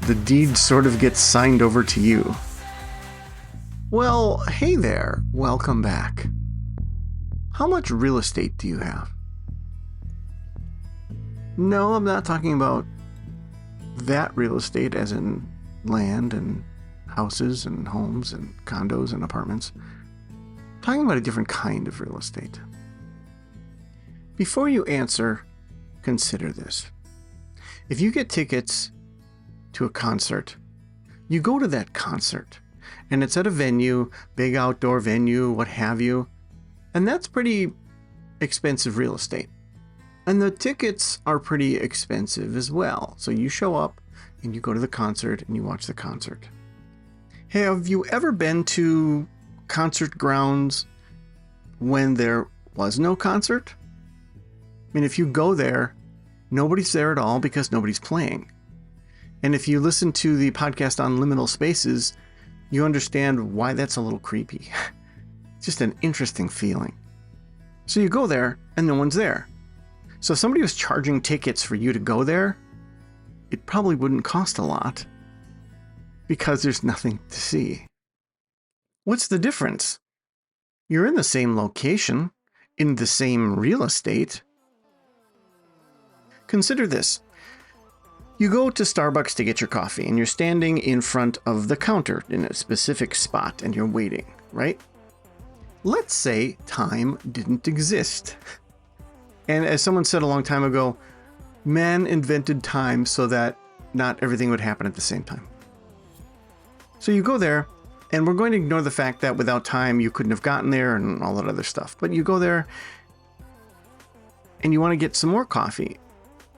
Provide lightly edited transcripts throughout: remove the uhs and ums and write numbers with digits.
the deed sort of gets signed over to you. Well, hey there, welcome back. How much real estate do you have? No, I'm not talking about that real estate as in land and houses and homes and condos and apartments. I'm talking about a different kind of real estate. Before you answer, consider this. If you get tickets to a concert, you go to that concert, and it's at a venue, big outdoor venue, what have you, and that's pretty expensive real estate. And the tickets are pretty expensive as well. So you show up and you go to the concert and you watch the concert. Hey, have you ever been to concert grounds when there was no concert? I mean, if you go there, nobody's there at all because nobody's playing. And if you listen to the podcast on liminal spaces, you understand why that's a little creepy. It's just an interesting feeling. So you go there and no one's there. So if somebody was charging tickets for you to go there, it probably wouldn't cost a lot because there's nothing to see. What's the difference? You're in the same location, in the same real estate. Consider this. You go to Starbucks to get your coffee and you're standing in front of the counter in a specific spot and you're waiting, right? Let's say time didn't exist. And as someone said a long time ago, man invented time so that not everything would happen at the same time. So you go there, and we're going to ignore the fact that without time you couldn't have gotten there and all that other stuff. But you go there, and you want to get some more coffee.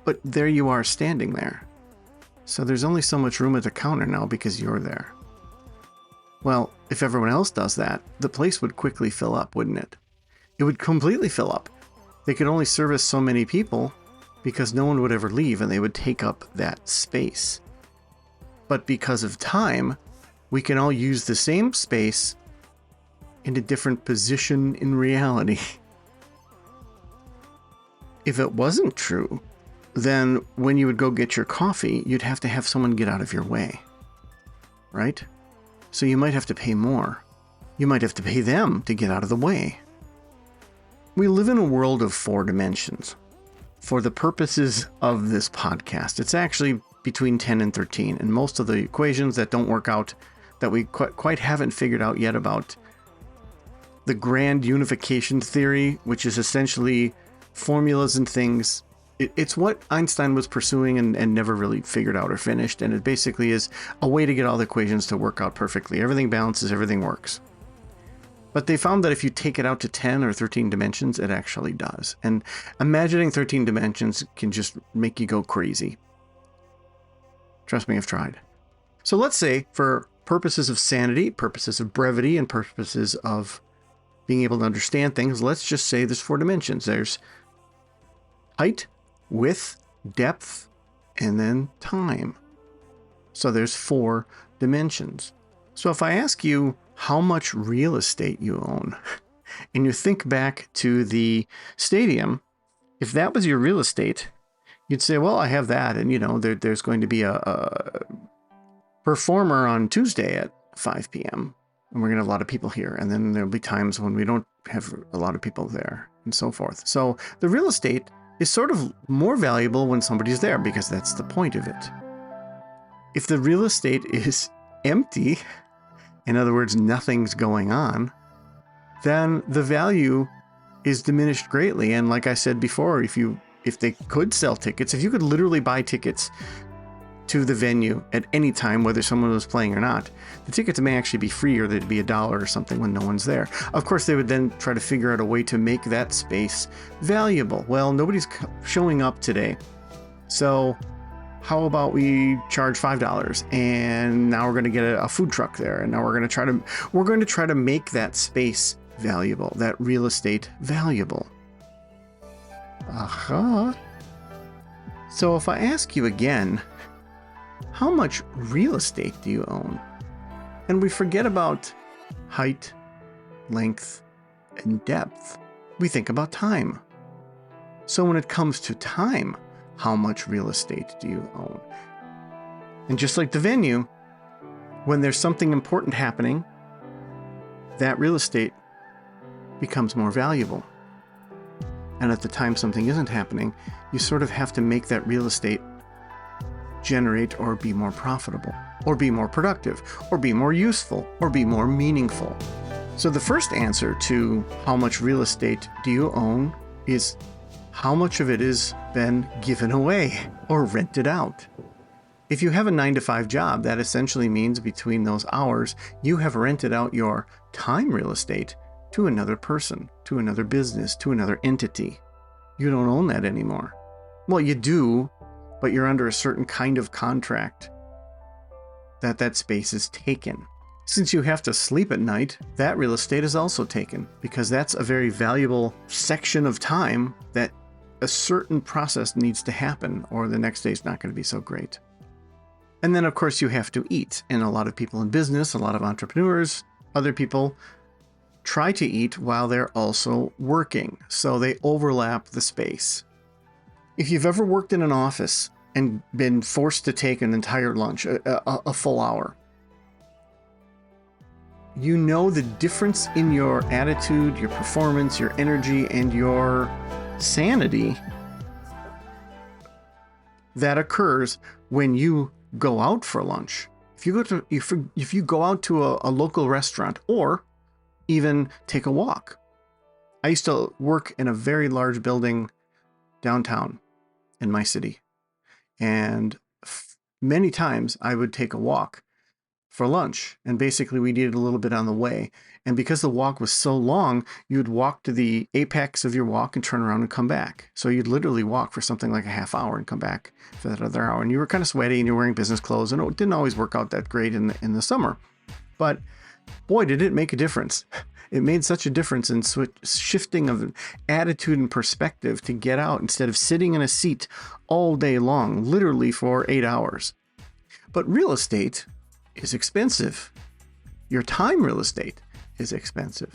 But there you are standing there. So there's only so much room at the counter now because you're there. Well, if everyone else does that, the place would quickly fill up, wouldn't it? It would completely fill up. They could only service so many people because no one would ever leave and they would take up that space. But because of time, we can all use the same space in a different position in reality. If it wasn't true, then when you would go get your coffee, you'd have to have someone get out of your way, right? So you might have to pay more. You might have to pay them to get out of the way. We live in a world of 4 dimensions. For the purposes of this podcast, it's actually between 10 and 13, and most of the equations that don't work out, that we quite haven't figured out yet about the grand unification theory, which is essentially formulas and things. It's what Einstein was pursuing and never really figured out or finished, and it basically is a way to get all the equations to work out perfectly. Everything balances, everything works. But they found that if you take it out to 10 or 13 dimensions, it actually does. And imagining 13 dimensions can just make you go crazy. Trust me, I've tried. So let's say, for purposes of sanity, purposes of brevity, and purposes of being able to understand things, let's just say there's 4 dimensions. There's height, width, depth, and then time. So there's 4 dimensions. So if I ask you how much real estate you own, and you think back to the stadium, if that was your real estate, you'd say, well, I have that. And, you know, there's going to be a performer on Tuesday at 5 p.m. And we're going to have a lot of people here. And then there'll be times when we don't have a lot of people there and so forth. So the real estate is sort of more valuable when somebody's there because that's the point of it. If the real estate is empty, in other words, nothing's going on, then the value is diminished greatly. And like I said before, if they could sell tickets, if you could literally buy tickets to the venue at any time, whether someone was playing or not, the tickets may actually be free, or they'd be $1 or something when no one's there. Of course, they would then try to figure out a way to make that space valuable. Well, nobody's showing up today. So how about we charge $5, and now we're going to get a food truck there, and now we're going to try to make that space valuable, that real estate valuable. So if I ask you again, how much real estate do you own? And we forget about height, length, and depth. We think about time. So when it comes to time, how much real estate do you own? And just like the venue, when there's something important happening, that real estate becomes more valuable. And at the time something isn't happening, you sort of have to make that real estate generate or be more profitable, or be more productive, or be more useful, or be more meaningful. So the first answer to how much real estate do you own is how much of it has been given away or rented out. If you have a 9-to-5 job, that essentially means between those hours, you have rented out your time real estate to another person, to another business, to another entity. You don't own that anymore. Well, you do, but you're under a certain kind of contract that space is taken. Since you have to sleep at night, that real estate is also taken, because that's a very valuable section of time that a certain process needs to happen, or the next day is not going to be so great. And then, of course, you have to eat. And a lot of people in business, a lot of entrepreneurs, other people try to eat while they're also working. So they overlap the space. If you've ever worked in an office and been forced to take an entire lunch, a full hour, you know the difference in your attitude, your performance, your energy, and your sanity that occurs when you go out for lunch. If you go out to a local restaurant, or even take a walk. I used to work in a very large building downtown in my city, and many times I would take a walk for lunch, and basically we'd eat a little bit on the way. And because the walk was so long, you'd walk to the apex of your walk and turn around and come back. So you'd literally walk for something like a half hour and come back for that other hour. And you were kind of sweaty and you're wearing business clothes, and it didn't always work out that great in the summer. But boy, did it make a difference. It made such a difference in shifting of attitude and perspective to get out instead of sitting in a seat all day long, literally for 8 hours. But real estate is expensive. Your time real estate is expensive.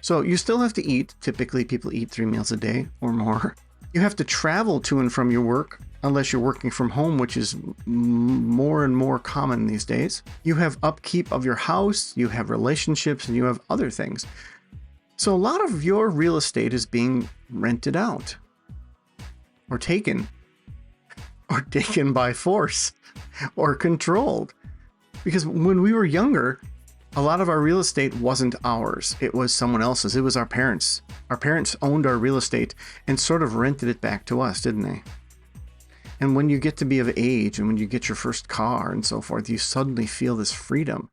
So you still have to eat. Typically people eat 3 meals a day or more. You have to travel to and from your work, unless you're working from home, which is more and more common these days. You have upkeep of your house, you have relationships, and you have other things. So a lot of your real estate is being rented out, or taken by force, or controlled. Because when we were younger, a lot of our real estate wasn't ours. It was someone else's. It was our parents. Our parents owned our real estate and sort of rented it back to us, didn't they? And when you get to be of age and when you get your first car and so forth, you suddenly feel this freedom.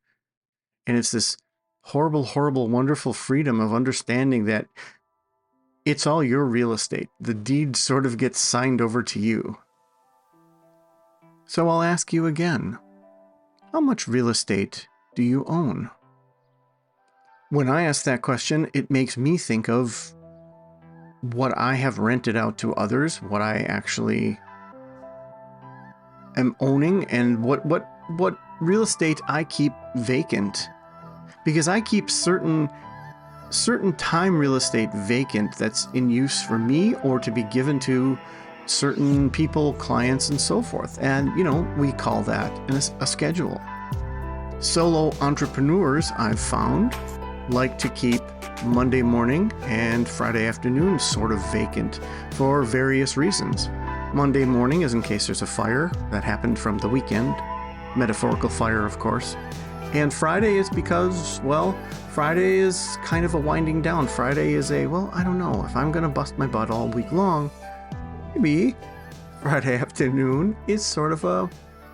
And it's this horrible, horrible, wonderful freedom of understanding that it's all your real estate. The deed sort of gets signed over to you. So I'll ask you again, how much real estate do you own? When I ask that question, it makes me think of what I have rented out to others, what I actually am owning, and what real estate I keep vacant. Because I keep certain time real estate vacant that's in use for me or to be given to certain people, clients, and so forth. And, we call that a schedule. Solo entrepreneurs, I've found, like to keep Monday morning and Friday afternoon sort of vacant for various reasons. Monday morning is in case there's a fire that happened from the weekend, metaphorical fire, of course. And Friday is because, Friday is kind of a winding down. Friday is I don't know, if I'm going to bust my butt all week long, maybe Friday afternoon is sort of a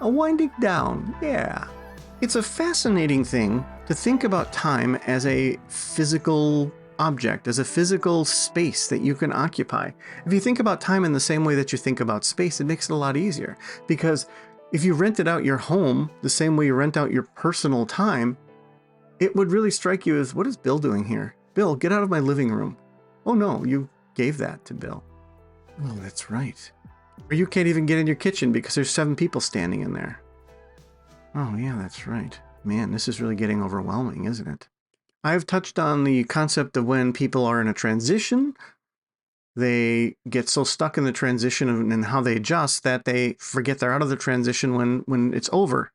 winding down. Yeah. It's a fascinating thing to think about time as a physical object, as a physical space that you can occupy. If you think about time in the same way that you think about space, it makes it a lot easier. Because if you rented out your home the same way you rent out your personal time, it would really strike you as, what is Bill doing here? Bill, get out of my living room. Oh no, you gave that to Bill. Oh, that's right. Or you can't even get in your kitchen because there's 7 people standing in there. Oh yeah, that's right. Man, this is really getting overwhelming, isn't it? I've touched on the concept of when people are in a transition, They get so stuck in the transition and how they adjust that they forget they're out of the transition when it's over,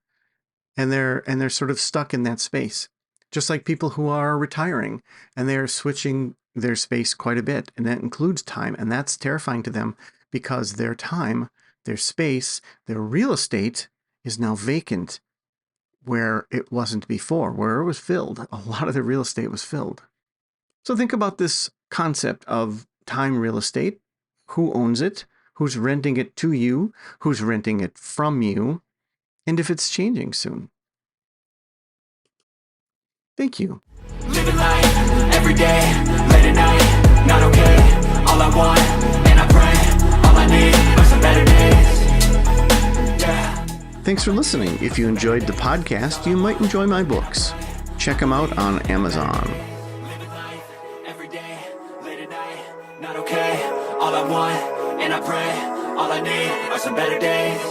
and they're sort of stuck in that space. Just like people who are retiring and they're switching their space quite a bit, and that includes time, and that's terrifying to them because their time, their space, their real estate is now vacant where it wasn't before, where it was filled. A lot of the real estate was filled. So think about this concept of time real estate. Who owns it? Who's renting it to you? Who's renting it from you? And if it's changing soon. Thank you. Living life, every day, late at night, not okay. All I want, and I pray, all I need are some better days. Yeah. Thanks for listening. If you enjoyed the podcast, you might enjoy my books. Check them out on Amazon. Living life, every day, late at night, not okay. All I want, and I pray, all I need are some better days.